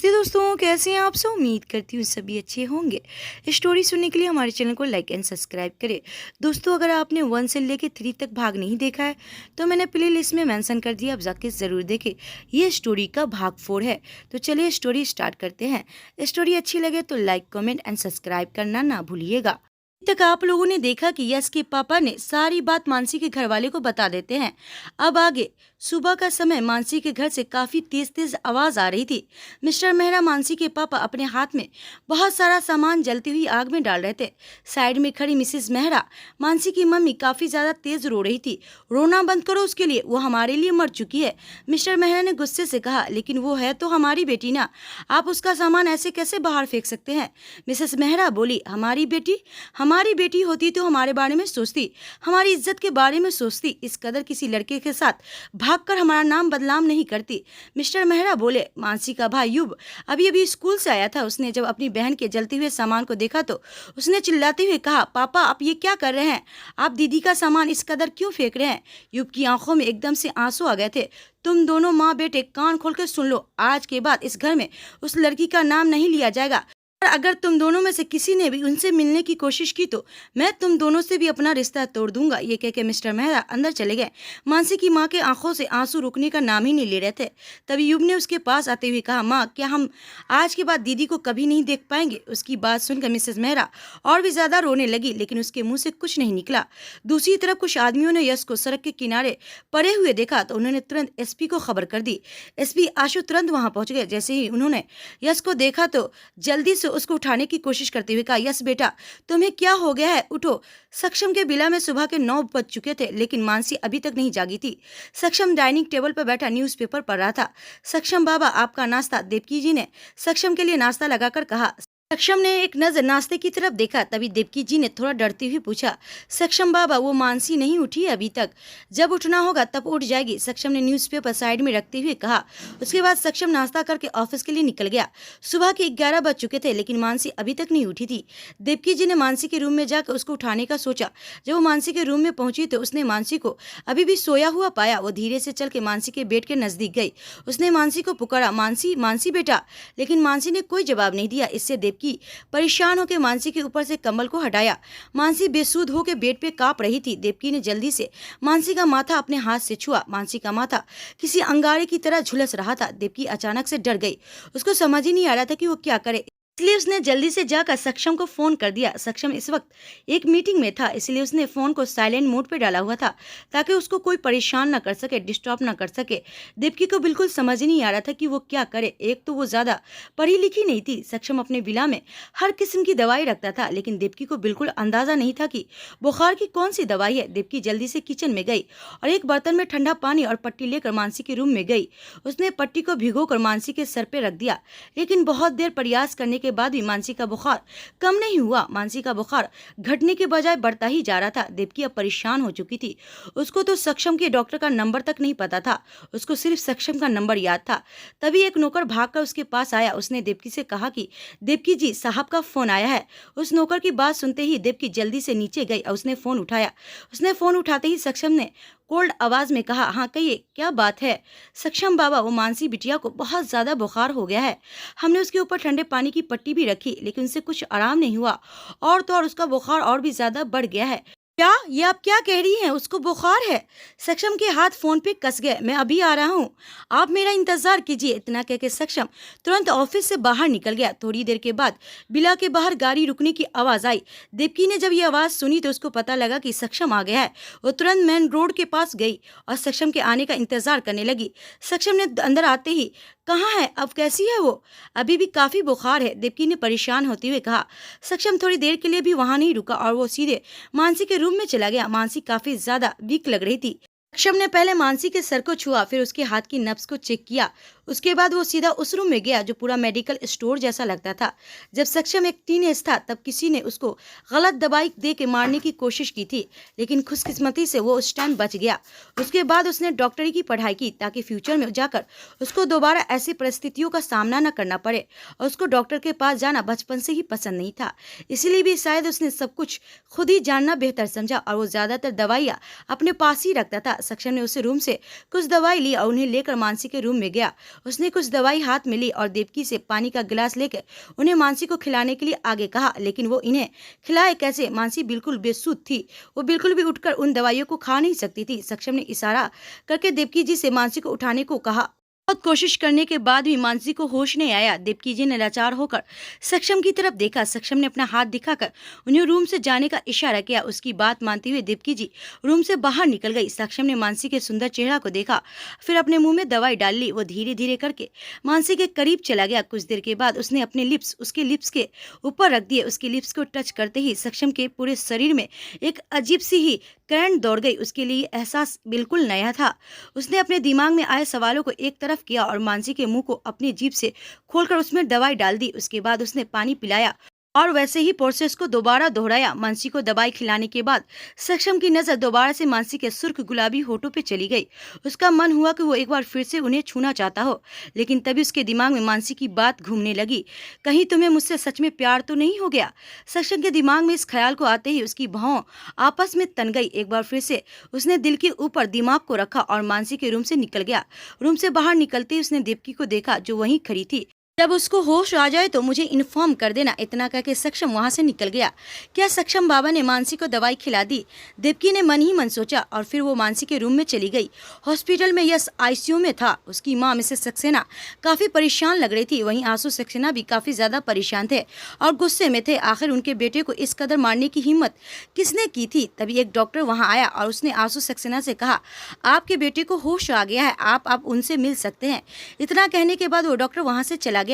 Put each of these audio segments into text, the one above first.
नमस्ते दोस्तों, कैसे हैं आप सब। उम्मीद करती हूँ सभी अच्छे होंगे। स्टोरी सुनने के लिए हमारे चैनल को लाइक एंड सब्सक्राइब करें। दोस्तों, अगर आपने 1 से लेकर 3 तक भाग नहीं देखा है तो मैंने प्ले लिस्ट में मेंशन कर दिया, आप जाके ज़रूर देखें। ये स्टोरी का भाग 4 है। तो चलिए स्टोरी स्टार्ट करते हैं। स्टोरी अच्छी लगे तो लाइक कमेंट एंड सब्सक्राइब करना ना भूलिएगा। अभी तक आप लोगों ने देखा कि यश के पापा ने सारी बात मानसी के घर वाले को बता देते हैं। अब आगे सुबह का समय मानसी के घर से काफी तेज तेज आवाज आ रही थी। मिस्टर मेहरा मानसी के पापा अपने हाथ में बहुत सारा सामान जलती हुई आग में डाल रहे थे। साइड में खड़ी मिसेस मेहरा, मानसी की मम्मी, काफी ज्यादा तेज रो रही थी। रोना बंद करो उसके लिए, वो हमारे लिए मर चुकी है। मिस्टर मेहरा ने गुस्से से कहा, लेकिन वो है तो हमारी बेटी ना, आप उसका सामान ऐसे कैसे बाहर फेंक सकते हैं। मिसेस मेहरा बोली, हमारी बेटी होती तो हमारे बारे में सोचती, हमारी इज्जत के बारे में सोचती, इस कदर किसी लड़के के साथ भागकर हमारा नाम बदनाम नहीं करती। मिस्टर मेहरा बोले, मानसी का भाई युब अभी अभी स्कूल से आया था। उसने जब अपनी बहन के जलते हुए सामान को देखा तो उसने चिल्लाते हुए कहा, पापा आप ये क्या कर रहे हैं, आप दीदी का सामान इस कदर क्यों फेंक रहे हैं। युब की आंखों में एकदम से आंसू आ गए थे। तुम दोनों माँ बेटे कान खोल कर सुन लो, आज के बाद इस घर में उस लड़की का नाम नहीं लिया जाएगा। और अगर तुम दोनों में से किसी ने भी उनसे मिलने की कोशिश की तो मैं तुम दोनों से भी अपना रिश्ता तोड़ दूंगा। ये कह के मिस्टर मेहरा अंदर चले गए। मानसी की माँ के आंखों से आंसू रुकने का नाम ही नहीं ले रहे थे। तभी युब ने उसके पास आते हुए कहा, माँ क्या हम आज के बाद दीदी को कभी नहीं देख पाएंगे। उसकी बात सुनकर मिसेस मेहरा और भी ज्यादा रोने लगी, लेकिन उसके मुंह से कुछ नहीं निकला। दूसरी तरफ कुछ आदमियों ने यश को सड़क के किनारे पड़े हुए देखा तो उन्होंने तुरंत एसपी को खबर कर दी। एसपी आशु तुरंत वहां पहुंच गए। जैसे ही उन्होंने यश को देखा तो जल्दी से उसको उठाने की कोशिश करते हुए कहा, यस बेटा तुम्हें क्या हो गया है, उठो। सक्षम के बिला में सुबह के 9 बज चुके थे, लेकिन मानसी अभी तक नहीं जागी थी। सक्षम डाइनिंग टेबल पर बैठा न्यूज़पेपर पढ़ रहा था। सक्षम बाबा आपका नाश्ता। देवकी जी ने सक्षम के लिए नाश्ता लगाकर कहा। सक्षम ने एक नजर नाश्ते की तरफ देखा। तभी देवकी जी ने थोड़ा डरती हुई पूछा, सक्षम बाबा वो मानसी नहीं उठी है अभी तक, जब उठना होगा तब उठ जाएगी। सक्षम ने न्यूज़पेपर साइड में रखते हुए कहा। उसके बाद सक्षम नाश्ता करके ऑफिस के लिए निकल गया। सुबह के 11 बज चुके थे, लेकिन मानसी अभी तक नहीं उठी थी। देवकी जी ने मानसी के रूम में जाकर उसको उठाने का सोचा। जब वो मानसी के रूम में पहुंची तो उसने मानसी को अभी भी सोया हुआ पाया। वो धीरे से चल के मानसी के बेड के नजदीक गई। उसने मानसी को पुकारा, मानसी मानसी बेटा, लेकिन मानसी ने कोई जवाब नहीं दिया। इससे देवकी परेशान होकर मानसी के ऊपर से कंबल को हटाया। मानसी बेसुध होकर बेड पे कांप रही थी। देवकी ने जल्दी से मानसी का माथा अपने हाथ से छुआ। मानसी का माथा किसी अंगारे की तरह झुलस रहा था। देवकी अचानक से डर गई। उसको समझ ही नहीं आ रहा था कि वो क्या करे, इसलिए उसने जल्दी से जाकर सक्षम को फोन कर दिया। सक्षम इस वक्त एक मीटिंग में था, इसलिए उसने फोन को साइलेंट मोड पे डाला हुआ था ताकि उसको कोई परेशान ना कर सके, डिस्टर्ब ना कर सके। देवकी को बिल्कुल समझ ही नहीं आ रहा था कि वो क्या करे। एक तो वो ज्यादा पढ़ी लिखी नहीं थी। सक्षम अपने विला में हर किस्म की दवाई रखता था, लेकिन देवकी को बिल्कुल अंदाजा नहीं था कि बुखार की कौन सी दवाई है। देवकी जल्दी से किचन में गई और एक बर्तन में ठंडा पानी और पट्टी लेकर मानसी के रूम में गई। उसने पट्टी को भिगोकर मानसी के सर पे रख दिया, लेकिन बहुत देर प्रयास करने के बाद भी मानसी का बुखार कम नहीं हुआ। मानसी का बुखार घटने के बजाय बढ़ता ही जा रहा था। देवकी अब परेशान हो चुकी थी। उसको तो सक्षम के डॉक्टर का नंबर तक नहीं पता था, उसको सिर्फ सक्षम का नंबर याद था। तभी एक नौकर भागकर उसके पास आया। उसने देवकी से कहा कि देवकी जी साहब का फोन आया है। उस नौकर की बात सुनते ही देवकी जल्दी से नीचे गई और उसने फोन उठाया। उसने फोन उठाते ही सक्षम ने कोल्ड आवाज में कहा, हाँ कहिए क्या बात है। सक्षम बाबा वो मानसी बिटिया को बहुत ज्यादा बुखार हो गया है। हमने उसके ऊपर ठंडे पानी की पट्टी भी रखी, लेकिन उससे कुछ आराम नहीं हुआ और तो और उसका बुखार और भी ज्यादा बढ़ गया है। क्या ये आप क्या कह रही हैं, उसको बुखार है। सक्षम के हाथ फोन पे कस गए। मैं अभी आ रहा हूँ, आप मेरा इंतजार कीजिए। इतना कहकर सक्षम तुरंत ऑफिस से बाहर निकल गया। थोड़ी देर के बाद बिला के बाहर गाड़ी रुकने की आवाज आई। देवकी ने जब ये आवाज सुनी तो उसको पता लगा कि सक्षम आ गया है। वो तुरंत मेन रोड के पास गई और सक्षम के आने का इंतजार करने लगी। सक्षम ने अंदर आते ही, कहाँ है, अब कैसी है वो, अभी भी काफी बुखार है, देवकी ने परेशान होते हुए कहा। सक्षम थोड़ी देर के लिए भी वहां नहीं रुका और वो सीधे मानसी के रूम में चला गया। मानसी काफी ज्यादा वीक लग रही थी। सक्षम ने पहले मानसी के सर को छुआ, फिर उसके हाथ की नब्ज को चेक किया। उसके बाद वो सीधा उस रूम में गया जो पूरा मेडिकल स्टोर जैसा लगता था। जब सक्षम एक टीनेज था तब किसी ने उसको गलत दवाई दे के मारने की कोशिश की थी, लेकिन खुशकिस्मती से वो उस टाइम बच गया। उसके बाद उसने डॉक्टरी की पढ़ाई की ताकि फ्यूचर में जाकर उसको दोबारा ऐसी परिस्थितियों का सामना न करना पड़े। और उसको डॉक्टर के पास जाना बचपन से ही पसंद नहीं था, इसलिए भी शायद उसने सब कुछ खुद ही जानना बेहतर समझा और वो ज्यादातर दवाइयाँ अपने पास ही रखता था। सक्षम ने उसे रूम से कुछ दवाई ली और उन्हें लेकर मानसी के रूम में गया। उसने कुछ दवाई हाथ में ली और देवकी से पानी का गिलास लेकर उन्हें मानसी को खिलाने के लिए आगे कहा, लेकिन वो इन्हें खिलाए कैसे? मानसी बिल्कुल बेसुध थी, वो बिल्कुल भी उठकर उन दवाइयों को खा नहीं सकती थी। सक्षम ने इशारा करके देवकी जी से मानसी को उठाने को कहा। बहुत कोशिश करने के बाद भी मानसी को होश नहीं आया। देवकी जी ने लाचार होकर सक्षम की तरफ देखा। सक्षम ने अपना हाथ दिखाकर उन्हें रूम से जाने का इशारा किया। उसकी बात मानते हुए देवकी जी रूम से बाहर निकल गई। सक्षम ने मानसी के सुंदर चेहरा को देखा, फिर अपने मुंह में दवाई डाल ली। वो धीरे धीरे करके मानसी के करीब चला गया। कुछ देर के बाद उसने अपने लिप्स उसके लिप्स के ऊपर रख दिए। उसके लिप्स को टच करते ही सक्षम के पूरे शरीर में एक अजीब सी ही करंट दौड़ गई। उसके लिए एहसास बिल्कुल नया था। उसने अपने दिमाग में आए सवालों को एक तरफ किया और मानसी के मुंह को अपनी जीभ से खोलकर उसमें दवाई डाल दी। उसके बाद उसने पानी पिलाया और वैसे ही प्रोसेस को दोबारा दोहराया। मानसी को दवाई खिलाने के बाद सक्षम की नजर दोबारा से मानसी के सुर्ख गुलाबी होठों पे चली गई। उसका मन हुआ कि वो एक बार फिर से उन्हें छूना चाहता हो, लेकिन तभी उसके दिमाग में मानसी की बात घूमने लगी। कहीं तुम्हें मुझसे सच में प्यार तो नहीं हो गया? सक्षम के दिमाग में इस ख्याल को आते ही उसकी भौं आपस में तन गई। एक बार फिर से उसने दिल के ऊपर दिमाग को रखा और मानसी के रूम से निकल गया। रूम से बाहर निकलते ही उसने देवकी को देखा जो वहीं खड़ी थी। जब उसको होश आ जाए तो मुझे इन्फॉर्म कर देना, इतना कहकर सक्षम वहां से निकल गया। क्या सक्षम बाबा ने मानसी को दवाई खिला दी? देवकी ने मन ही मन सोचा और फिर वो मानसी के रूम में चली गई। हॉस्पिटल में यश आईसीयू में था। उसकी माँ मिसेस सक्सेना काफी परेशान लग रही थी। वहीं आंसू सक्सेना भी काफी ज्यादा परेशान थे और गुस्से में थे। आखिर उनके बेटे को इस कदर मारने की हिम्मत किसने की थी? तभी एक डॉक्टर वहाँ आया और उसने आंसू सक्सेना से कहा, आपके बेटे को होश आ गया है, आप उनसे मिल सकते हैं। इतना कहने के बाद वो डॉक्टर वहाँ से चला गया।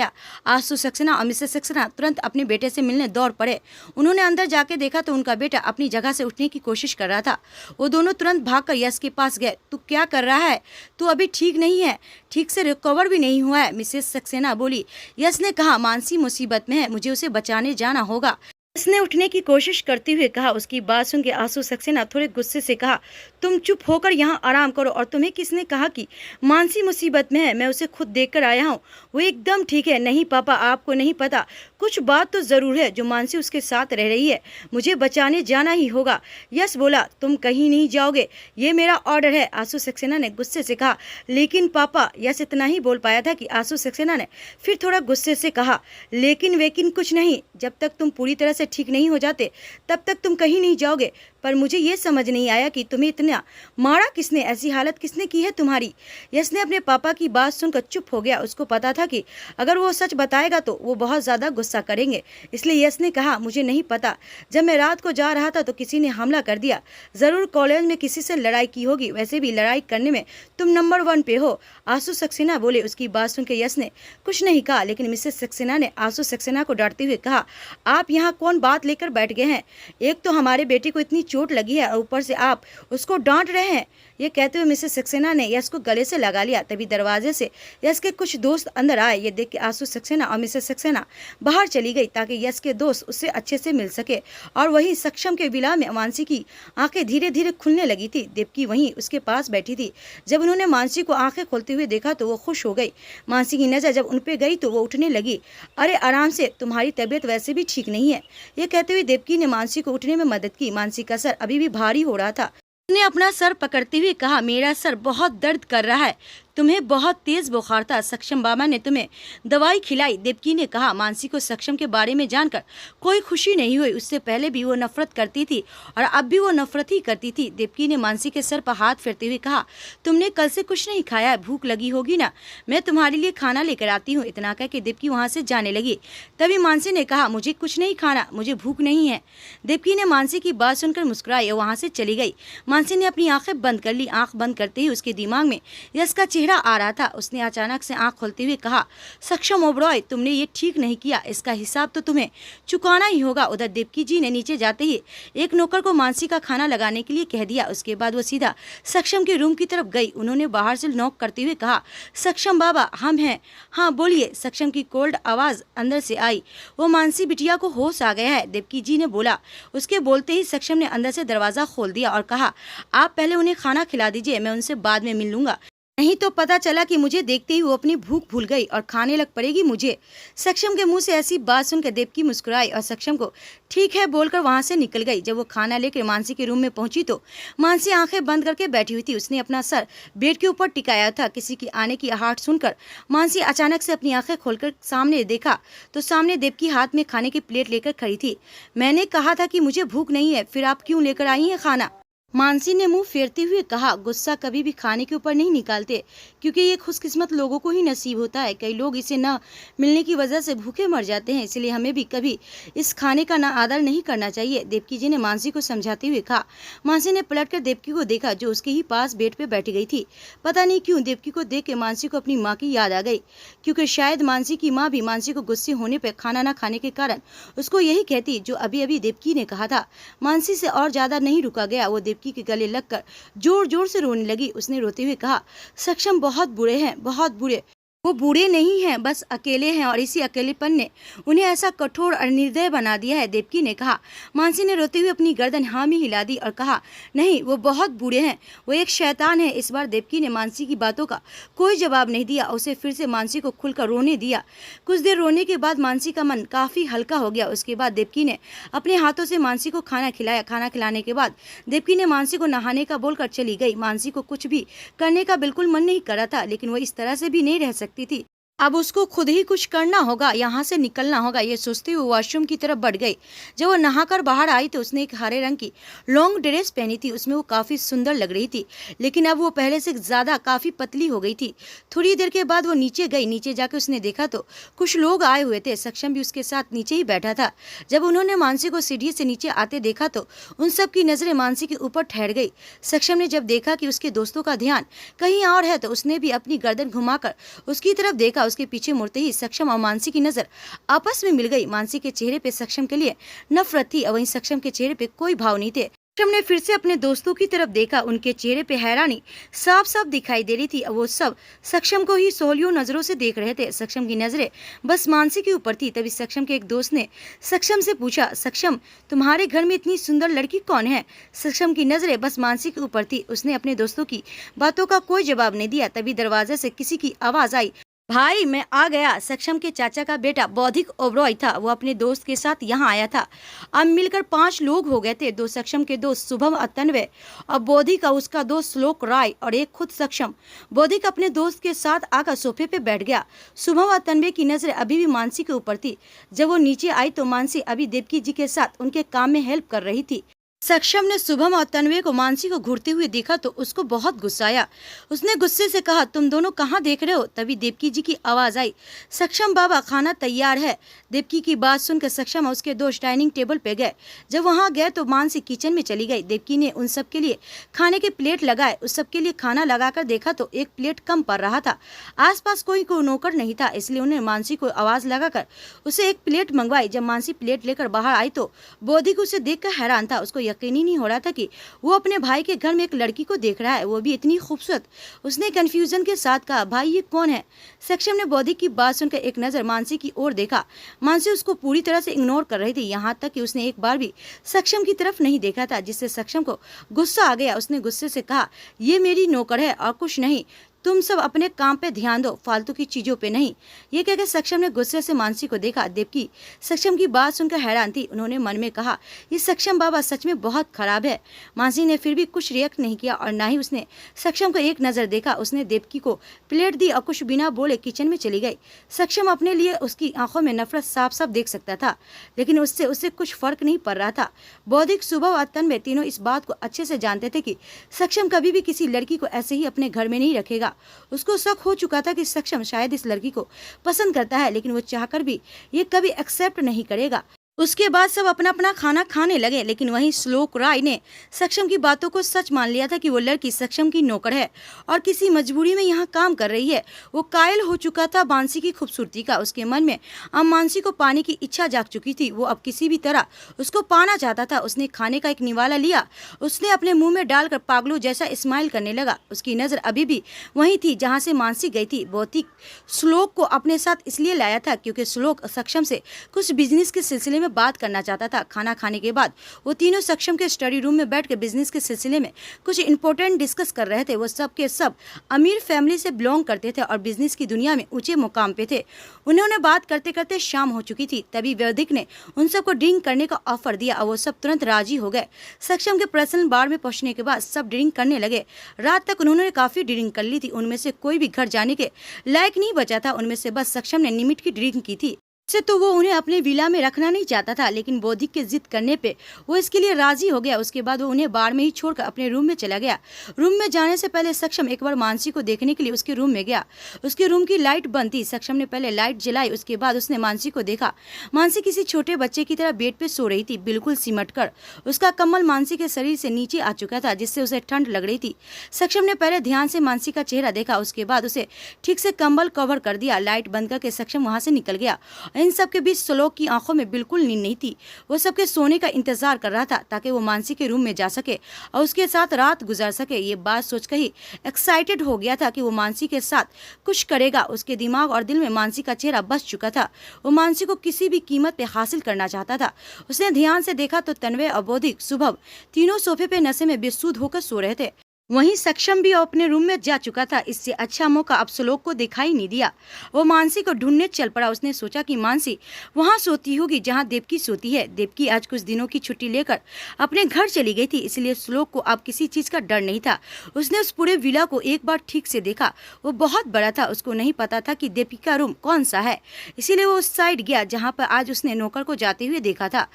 आंसू सक्सेना और मिसेस सक्सेना तुरंत अपने बेटे से मिलने दौड़ पड़े। उन्होंने अंदर जाके देखा तो उनका बेटा अपनी जगह से उठने की कोशिश कर रहा था। वो दोनों तुरंत भागकर यश के पास गए। तू क्या कर रहा है? तू अभी ठीक नहीं है, ठीक से रिकवर भी नहीं हुआ है, मिसेस सक्सेना बोली। यश ने कहा, मानसी मुसीबत में है, मुझे उसे बचाने जाना होगा। उसने उठने की कोशिश करते हुए कहा। उसकी बात सुन के आंसू सक्सेना थोड़े गुस्से से कहा, तुम चुप होकर यहाँ आराम करो। और तुम्हें किसने कहा कि मानसी मुसीबत में है? मैं उसे खुद देखकर आया हूँ, वो एकदम ठीक है। नहीं पापा, आपको नहीं पता, कुछ बात तो जरूर है जो मानसी उसके साथ रह रही है, मुझे बचाने जाना ही होगा। यश बोला, तुम कहीं नहीं जाओगे, ये मेरा ऑर्डर है। आंसू सक्सेना ने गुस्से से कहा, लेकिन पापा। यश इतना ही बोल पाया था कि आंसू सक्सेना ने फिर थोड़ा गुस्से से कहा, लेकिन वेकिन कुछ नहीं, जब तक तुम पूरी तरह से ठीक नहीं हो जाते तब तक तुम कहीं नहीं जाओगे। पर मुझे ये समझ नहीं आया कि तुम्हें इतना मारा किसने, ऐसी हालत किसने की है तुम्हारी? यश ने अपने पापा की बात सुनकर चुप हो गया। उसको पता था कि अगर वो सच बताएगा तो वो बहुत ज़्यादा गुस्सा करेंगे, इसलिए यश ने कहा, मुझे नहीं पता, जब मैं रात को जा रहा था तो किसी ने हमला कर दिया। ज़रूर कॉलेज में किसी से लड़ाई की होगी, वैसे भी लड़ाई करने में तुम नंबर 1 पे हो। आंसू सक्सेना बोले। उसकी बात सुन के यश ने कुछ नहीं कहा, लेकिन मिसेस सक्सेना ने आंसू सक्सेना को डांटते हुए कहा, आप यहाँ कौन बात लेकर बैठ गए हैं? एक तो हमारे बेटे को इतनी चोट लगी है और ऊपर से आप उसको डांट रहे हैं। ये कहते हुए मिसेस सक्सेना ने यश को गले से लगा लिया। तभी दरवाजे से यश के कुछ दोस्त अंदर आए। ये देख के आंसू सक्सेना और मिसेस सक्सेना बाहर चली गई ताकि यश के दोस्त उससे अच्छे से मिल सके। और वहीं सक्षम के विला में मानसी की आंखें धीरे धीरे खुलने लगी थी। देवकी वहीं उसके पास बैठी थी। जब उन्होंने मानसी को आंखें खोलते हुए देखा तो वो खुश हो गई। मानसी की नज़र जब उन पे गई तो वो उठने लगी। अरे आराम से, तुम्हारी तबीयत वैसे भी ठीक नहीं है। ये कहते हुए देवकी ने मानसी को उठने में मदद की। मानसी का सर अभी भी भारी हो रहा था। उसने अपना सर पकड़ते हुए कहा, मेरा सर बहुत दर्द कर रहा है, तुम्हें बहुत तेज बुखार था, सक्षम बाबा ने तुम्हें दवाई खिलाई। देवकी ने कहा। मानसी को सक्षम के बारे में जानकर कोई खुशी नहीं हुई। उससे पहले भी वो नफरत करती थी और अब भी वो नफरत ही करती थी। देवकी ने मानसी के सर पर हाथ फेरते हुए कहा, तुमने कल से कुछ नहीं खाया है, भूख लगी होगी ना, मैं तुम्हारे लिए खाना लेकर आती हूँ। इतना कह के देवकी वहाँ से जाने लगी। तभी मानसी ने कहा, मुझे कुछ नहीं खाना, मुझे भूख नहीं है। देवकी ने मानसी की बात सुनकर मुस्कुराई और वहाँ से चली गई। मानसी ने अपनी आंखें बंद कर ली। आंख बंद करते ही उसके दिमाग में यश का चेहरा आ रहा था। उसने अचानक से आंख खोलते हुए कहा, सक्षम ओबरॉय, तुमने ये ठीक नहीं किया, इसका हिसाब तो तुम्हें चुकाना ही होगा। उधर देवकी जी ने नीचे जाते ही एक नौकर को मानसी का खाना लगाने के लिए कह दिया। उसके बाद वो सीधा सक्षम के रूम की तरफ गई। उन्होंने बाहर से नॉक करते हुए कहा, सक्षम बाबा, हम हैं। हाँ बोलिए। सक्षम की कोल्ड आवाज अंदर से आई। वो मानसी बिटिया को होश आ गया है, देवकी जी ने बोला। उसके बोलते ही सक्षम ने अंदर से दरवाजा खोल दिया और कहा, आप पहले उन्हें खाना खिला दीजिए, मैं उनसे बाद में मिल लूंगा। नहीं तो पता चला कि मुझे देखते ही वो अपनी भूख भूल गई और खाने लग पड़ेगी मुझे। सक्षम के मुंह से ऐसी बात सुनकर देवकी मुस्कुराई और सक्षम को ठीक है बोलकर वहां से निकल गई। जब वो खाना लेकर मानसी के रूम में पहुंची तो मानसी आंखें बंद करके बैठी हुई थी। उसने अपना सर बेड के ऊपर टिकाया था। किसी की आने की आहट सुनकर मानसी अचानक से अपनी आंखें खोलकर सामने देखा तो सामने देवकी हाथ में खाने की प्लेट लेकर खड़ी थी। मैंने कहा था कि मुझे भूख नहीं है, फिर आप क्यों लेकर आई हैं खाना? मानसी ने मुंह फेरते हुए कहा। गुस्सा कभी भी खाने के ऊपर नहीं निकालते, क्योंकि ये खुशकिस्मत लोगों को ही नसीब होता है। कई लोग इसे न मिलने की वजह से भूखे मर जाते हैं, इसलिए हमें भी कभी इस खाने का ना आदर नहीं करना चाहिए, देवकी जी ने मानसी को समझाते हुए कहा। मानसी ने पलटकर देवकी को देखा जो उसके ही पास बेड पे बैठी गई थी। पता नहीं क्यों देवकी को देख के मानसी को अपनी माँ की याद आ गई, क्योंकि शायद मानसी की माँ भी मानसी को गुस्से होने पर खाना न खाने के कारण उसको यही कहती जो अभी अभी देवकी ने कहा था। मानसी से और ज्यादा नहीं रुका गया, वो देवकी के गले लगकर जोर जोर से रोने लगी। उसने रोते हुए कहा, सक्षम बहुत बुरे हैं, बहुत बुरे। वो बूढ़े नहीं हैं, बस अकेले हैं और इसी अकेलेपन ने उन्हें ऐसा कठोर और निर्दय बना दिया है, देवकी ने कहा। मानसी ने रोते हुए अपनी गर्दन हाँ में हिला दी और कहा, नहीं वो बहुत बूढ़े हैं, वो एक शैतान है। इस बार देवकी ने मानसी की बातों का कोई जवाब नहीं दिया। उसे फिर से मानसी को खुलकर रोने दिया। कुछ देर रोने के बाद मानसी का मन काफी हल्का हो गया। उसके बाद देवकी ने अपने हाथों से मानसी को खाना खिलाया। खाना खिलाने के बाद देवकी ने मानसी को नहाने का बोलकर चली गई। मानसी को कुछ भी करने का बिल्कुल मन नहीं कर रहा था, लेकिन वो इस तरह से भी नहीं रह सकती थी। अब उसको खुद ही कुछ करना होगा, यहाँ से निकलना होगा। ये सोचते हुए वॉशरूम की तरफ बढ़ गई। जब वो नहाकर बाहर आई तो उसने एक हरे रंग की लॉन्ग ड्रेस पहनी थी। उसमें वो काफ़ी सुंदर लग रही थी, लेकिन अब वो पहले से ज़्यादा काफ़ी पतली हो गई थी। थोड़ी देर के बाद वो नीचे गई। नीचे जाकर उसने देखा तो कुछ लोग आए हुए थे। सक्षम भी उसके साथ नीचे ही बैठा था। जब उन्होंने मानसी को सीढ़ी से नीचे आते देखा तो उन सब की नज़रें मानसी के ऊपर ठहर गई। सक्षम ने जब देखा कि उसके दोस्तों का ध्यान कहीं और है तो उसने भी अपनी गर्दन घुमाकर उसकी तरफ देखा। उसके पीछे मुड़ते ही सक्षम और मानसी की नजर आपस में मिल गई। मानसी के चेहरे पे सक्षम के लिए नफरत थी और वहीं सक्षम के चेहरे पे कोई भाव नहीं थे। सक्षम ने फिर से अपने दोस्तों की तरफ देखा। उनके चेहरे पे हैरानी साफ साफ दिखाई दे रही थी। वो सब सक्षम को ही सोहलियों नजरों से देख रहे थे। सक्षम की नजरें बस मानसी के ऊपर थी। तभी सक्षम के एक दोस्त ने सक्षम से पूछा, सक्षम तुम्हारे घर में इतनी सुंदर लड़की कौन है? सक्षम की नजरें बस मानसी के ऊपर थी। उसने अपने दोस्तों की बातों का कोई जवाब नहीं दिया। तभी दरवाजे से किसी की आवाज आई, भाई मैं आ गया। सक्षम के चाचा का बेटा बौद्धिक ओबरॉय था। वो अपने दोस्त के साथ यहाँ आया था। अब मिलकर 5 लोग हो गए थे। 2 सक्षम के दोस्त शुभम और तन्वय और बौद्धिक और उसका दोस्त श्लोक राय और एक खुद सक्षम। बौद्धिक अपने दोस्त के साथ आकर सोफे पे बैठ गया। शुभम और तन्वय की नजर अभी भी मानसी के ऊपर थी। जब वो नीचे आई तो मानसी अभी देवकी जी के साथ उनके काम में हेल्प कर रही थी। सक्षम ने शुभम और तन्वय को मानसी को घूरते हुए देखा तो उसको बहुत गुस्सा आया। उसने गुस्से से कहा, तुम दोनों कहाँ देख रहे हो? तभी देवकी जी की आवाज आई, सक्षम बाबा खाना तैयार है। देवकी की बात सुनकर सक्षम और उसके दोस्त डाइनिंग टेबल पे गए। जब वहां गए तो मानसी किचन में चली गई। देवकी ने उन सब के लिए खाने के प्लेट लगाए। उस सब के लिए खाना लगाकर देखा तो एक प्लेट कम पड़ रहा था। आसपास कोई नौकर नहीं था, इसलिए उन्हें मानसी को आवाज लगाकर उसे एक प्लेट मंगवाई। जब मानसी प्लेट लेकर बाहर आई तो बौद्धिक उसे देखकर हैरान था। उसको यकीन ही नहीं हो रहा था कि वो अपने भाई के घर में एक लड़की को देख रहा है, वो भी इतनी खूबसूरत। उसने कंफ्यूजन के साथ कहा, भाई ये कौन है? सक्षम ने बौद्धिक की बात सुनकर एक नजर मानसी की ओर देखा। मानसी उसको पूरी तरह से इग्नोर कर रही थी, यहाँ तक कि उसने एक बार भी सक्षम की तरफ नहीं देखा था, जिससे सक्षम को गुस्सा आ गया। उसने गुस्से से कहा, ये मेरी नौकर है और कुछ नहीं, तुम सब अपने काम पे ध्यान दो, फालतू की चीजों पे नहीं। ये कहकर सक्षम ने गुस्से से मानसी को देखा। देवकी सक्षम की बात सुनकर हैरान थी। उन्होंने मन में कहा, ये सक्षम बाबा सच में बहुत खराब है। मानसी ने फिर भी कुछ रिएक्ट नहीं किया और ना ही उसने सक्षम को एक नजर देखा। उसने देवकी को प्लेट दी और कुछ बिना बोले किचन में चली गई। सक्षम अपने लिए उसकी आंखों में नफरत साफ साफ देख सकता था, लेकिन उससे उसे कुछ फर्क नहीं पड़ रहा था। बौद्धिक, शुभम और तन्वय तीनों इस बात को अच्छे से जानते थे कि सक्षम कभी भी किसी लड़की को ऐसे ही अपने घर में नहीं रखेगा। उसको शक हो चुका था कि सक्षम शायद इस लड़की को पसंद करता है, लेकिन वो चाहकर भी ये कभी एक्सेप्ट नहीं करेगा। उसके बाद सब अपना अपना खाना खाने लगे, लेकिन वहीं श्लोक राय ने सक्षम की बातों को सच मान लिया था कि वो लड़की सक्षम की नौकर है और किसी मजबूरी में यहाँ काम कर रही है। वो कायल हो चुका था मानसी की खूबसूरती का। उसके मन में अब मानसी को पाने की इच्छा जाग चुकी थी। वो अब किसी भी तरह उसको पाना चाहता था। उसने खाने का एक निवाला लिया, उसने अपने मुंह में डालकर पागलों जैसा स्माइल करने लगा। उसकी नजर अभी भी वहीं थी जहाँ से मानसी गई थी। बौद्धिक श्लोक को अपने साथ इसलिए लाया था क्योंकि श्लोक सक्षम से कुछ बिजनेस के सिलसिले में में बात करना चाहता था। खाना खाने के बाद वो तीनों सक्षम के स्टडी रूम में बैठ के बिजनेस के सिलसिले में कुछ इंपॉर्टेंट डिस्कस कर रहे थे। वो सब के सब अमीर फैमिली से बिलोंग करते थे और बिजनेस की दुनिया में ऊंचे मुकाम पे थे। उन्होंने बात करते करते शाम हो चुकी थी। तभी वैदिक ने उन सबको ड्रिंक करने का ऑफर दिया और वो सब तुरंत राजी हो गए। सक्षम के पर्सनल बार में पहुंचने के बाद सब ड्रिंक करने लगे। रात तक उन्होंने काफी ड्रिंक कर ली थी। उनमें से कोई भी घर जाने के लायक नहीं बचा था। उनमें से बस सक्षम ने लिमिट की ड्रिंक की थी। से तो वो उन्हें अपने विला में रखना नहीं चाहता था, लेकिन बौद्धिक के जिद करने पे वो इसके लिए राजी हो गया। उसके बाद वो उन्हें बार में ही छोड़कर अपने रूम में चला गया। रूम में जाने से पहले सक्षम एक बार मानसी को देखने के लिए उसके रूम में गया। उसके रूम की लाइट बंद थी। सक्षम ने पहले लाइट जलाई, उसके बाद उसने मानसी को देखा। मानसी किसी छोटे बच्चे की तरह बेड पे सो रही थी, बिल्कुल सिमट कर। उसका कम्बल मानसी के शरीर से नीचे आ चुका था, जिससे उसे ठंड लग रही थी। सक्षम ने पहले ध्यान से मानसी का चेहरा देखा, उसके बाद उसे ठीक से कम्बल कवर कर दिया। लाइट बंद करके सक्षम वहां से निकल गया। इन सब के बीच श्लोक की आंखों में बिल्कुल नींद नहीं थी। वो सबके सोने का इंतजार कर रहा था ताकि वो मानसी के रूम में जा सके और उसके साथ रात गुजार सके। ये बात सोचकर ही एक्साइटेड हो गया था कि वो मानसी के साथ कुछ करेगा। उसके दिमाग और दिल में मानसी का चेहरा बस चुका था। वो मानसी को किसी भी कीमत पे हासिल करना चाहता था। उसने ध्यान से देखा तो तन्वय, अबोधिक, शुभम तीनों सोफे पे नशे में बेसुध होकर सो रहे थे। वहीं सक्षम भी अपने रूम में जा चुका था। इससे अच्छा मौका अब श्लोक को दिखाई नहीं दिया। वो मानसी को ढूंढने चल पड़ा। उसने सोचा कि मानसी वहां सोती होगी जहां देवकी सोती है। देवकी आज कुछ दिनों की छुट्टी लेकर अपने घर चली गई थी, इसलिए श्लोक को अब किसी चीज का डर नहीं था। उसने उस पूरे विला को एक बार ठीक से देखा। वो बहुत बड़ा था। उसको नहीं पता था कि देवकी का रूम कौन सा है, इसीलिए वो उस साइड गया जहाँ पर आज उसने नौकर को जाते हुए देखा था।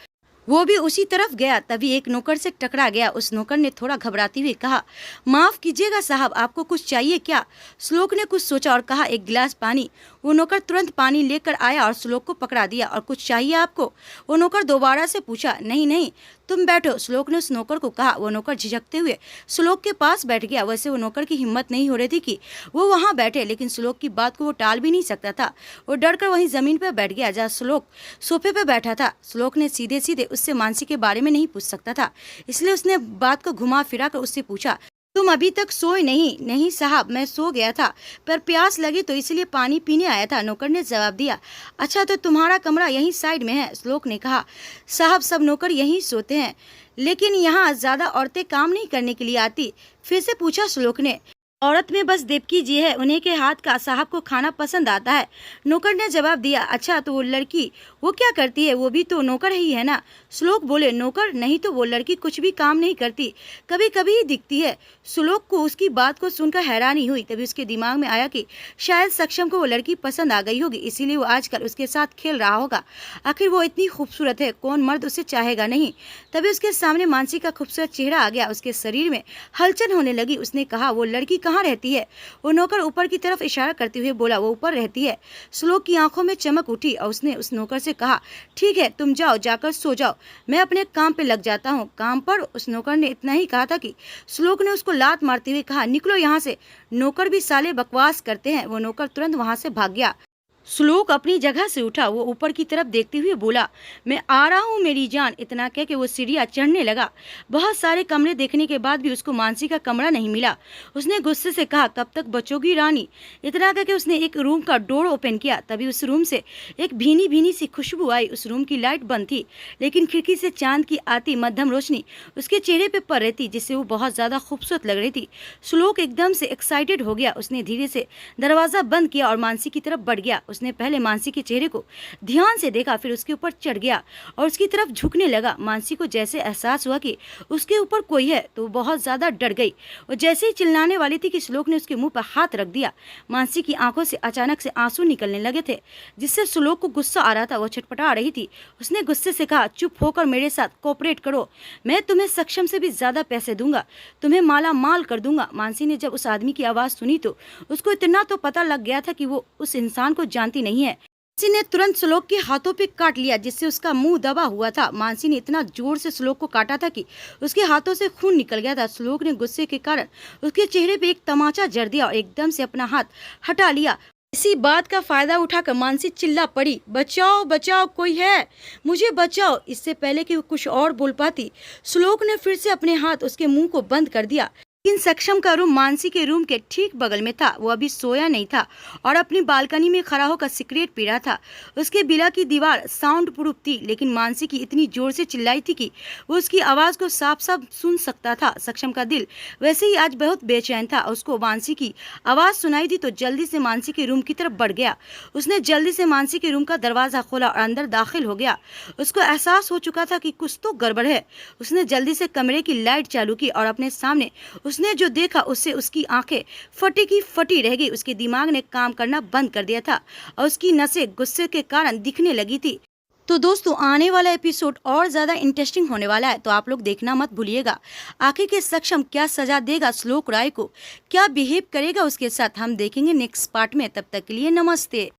वो भी उसी तरफ गया। तभी एक नौकर से टकरा गया। उस नौकर ने थोड़ा घबराते हुए कहा, माफ कीजिएगा साहब, आपको कुछ चाहिए क्या? श्लोक ने कुछ सोचा और कहा, एक गिलास पानी। वो नौकर तुरंत पानी लेकर आया और श्लोक को पकड़ा दिया। और कुछ चाहिए आपको? वो नौकर दोबारा से पूछा। नहीं नहीं, तुम बैठो, श्लोक ने उस नौकर को कहा। वो नौकर झिझकते हुए श्लोक के पास बैठ गया। वैसे वो नौकर की हिम्मत नहीं हो रही थी कि वो वहां बैठे, लेकिन श्लोक की बात को वो टाल भी नहीं सकता था। वो डरकर वहीं जमीन पर बैठ गया जहाँ श्लोक सोफे पर बैठा था। श्लोक ने सीधे सीधे उससे मानसी के बारे में नहीं पूछ सकता था, इसलिए उसने बात को घुमा फिरा कर उससे पूछा, तुम अभी तक सोए नहीं? नहीं साहब, मैं सो गया था, पर प्यास लगी तो इसलिए पानी पीने आया था, नौकर ने जवाब दिया। अच्छा, तो तुम्हारा कमरा यहीं साइड में है? श्लोक ने कहा। साहब, सब नौकर यहीं सोते हैं, लेकिन यहाँ ज्यादा औरतें काम नहीं करने के लिए आती। फिर से पूछा श्लोक ने। औरत में बस देवकी जी है, उन्हीं के हाथ का साहब को खाना पसंद आता है, नौकर ने जवाब दिया। अच्छा, तो वो लड़की वो क्या करती है? वो भी तो नौकर ही है ना? श्लोक बोले। नौकर नहीं तो वो लड़की कुछ भी काम नहीं करती, कभी कभी ही दिखती है। श्लोक को उसकी बात को सुनकर हैरानी हुई। तभी उसके दिमाग में आया कि शायद सक्षम को वो लड़की पसंद आ गई होगी, इसीलिए वो आजकल उसके साथ खेल रहा होगा। आखिर वो इतनी खूबसूरत है, कौन मर्द उसे चाहेगा नहीं? तभी उसके सामने मानसी का खूबसूरत चेहरा आ गया। उसके शरीर में हलचल होने लगी। उसने कहा, वो लड़की कहाँ रहती है? वो नौकर ऊपर की तरफ इशारा करते हुए बोला, वो ऊपर रहती है। श्लोक की आंखों में चमक उठी और उसने उस नौकर से कहा, ठीक है, तुम जाओ, जाकर सो जाओ, मैं अपने काम पे लग जाता हूँ। काम पर? उस नौकर ने इतना ही कहा था कि श्लोक ने उसको लात मारते हुए कहा, निकलो यहाँ से। नौकर भी साले बकवास करते हैं। वो नौकर तुरंत वहां से भाग गया। श्लोक अपनी जगह से उठा। वो ऊपर की तरफ देखते हुए बोला, मैं आ रहा हूँ मेरी जान। इतना कह के वो सीढ़ियाँ चढ़ने लगा। बहुत सारे कमरे देखने के बाद भी उसको मानसी का कमरा नहीं मिला। उसने गुस्से से कहा, कब तक बचोगी रानी? इतना कह के उसने एक रूम का डोर ओपन किया। तभी उस रूम से एक भीनी भीनी सी खुशबू आई। उस रूम की लाइट बंद थी, लेकिन खिड़की से चांद की आती मध्यम रोशनी उसके चेहरे पे पड़ रही थी, जिससे वो बहुत ज्यादा खूबसूरत लग रही थी। श्लोक एकदम से एक्साइटेड हो गया। उसने धीरे से दरवाजा बंद किया और मानसी की तरफ बढ़ गया। उसने पहले मानसी के चेहरे को ध्यान से देखा, फिर उसके ऊपर चढ़ गया और उसकी तरफ झुकने लगा। मानसी को जैसे एहसास हुआ कि उसके ऊपर कोई है तो वो बहुत ज्यादा डर गई और जैसे ही चिल्लाने वाली थी कि श्लोक ने उसके मुंह पर हाथ रख दिया। मानसी की आंखों से अचानक से आंसू निकलने लगे थे, जिससे श्लोक को गुस्सा आ रहा था। वो छटपटा रही थी। उसने गुस्से से कहा, चुप होकर मेरे साथ कोऑपरेट करो, मैं तुम्हें सक्षम से भी ज्यादा पैसे दूंगा, तुम्हें माला माल कर दूंगा। मानसी ने जब उस आदमी की आवाज सुनी तो उसको इतना तो पता लग गया था कि वो उस इंसान को जानती नहीं है। मानसी ने तुरंत श्लोक के हाथों पे काट लिया, जिससे उसका मुंह दबा हुआ था। मानसी ने इतना जोर से श्लोक को काटा था कि उसके हाथों से खून निकल गया था। श्लोक ने गुस्से के कारण उसके चेहरे पे एक तमाचा जड़ दिया और एकदम से अपना हाथ हटा लिया। इसी बात का फायदा उठाकर मानसी चिल्ला पड़ी, बचाओ बचाओ, कोई है, मुझे बचाओ। इससे पहले कि वो कुछ और बोल पाती, श्लोक ने फिर से अपने हाथ उसके मुंह को बंद कर दिया। लेकिन सक्षम का रूम मानसी के रूम के ठीक बगल में था। वो अभी सोया नहीं था और अपनी बालकनी में खड़ा होकर सिगरेट पी रहा था। उसके बिला की दीवार साउंड प्रूफ थी, लेकिन मानसी की इतनी जोर से चिल्लाई थी कि वो उसकी आवाज़ को साफ साफ सुन सकता था। सक्षम का दिल वैसे ही आज बहुत बेचैन था। उसको मानसी की आवाज़ सुनाई दी तो जल्दी से मानसी के रूम की तरफ बढ़ गया। उसने जल्दी से मानसी के रूम का दरवाज़ा खोला और अंदर दाखिल हो गया। उसको एहसास हो चुका था कि कुछ तो गड़बड़ है। उसने जल्दी से कमरे की लाइट चालू की और अपने सामने उसने जो देखा उससे उसकी आंखें फटी की फटी रह गई। उसके दिमाग ने काम करना बंद कर दिया था और उसकी नसें गुस्से के कारण दिखने लगी थी। तो दोस्तों, आने वाला एपिसोड और ज़्यादा इंटरेस्टिंग होने वाला है, तो आप लोग देखना मत भूलिएगा। आखिर के सक्षम क्या सजा देगा श्लोक राय को, क्या बिहेव करेगा उसके साथ, हम देखेंगे नेक्स्ट पार्ट में। तब तक के लिए नमस्ते।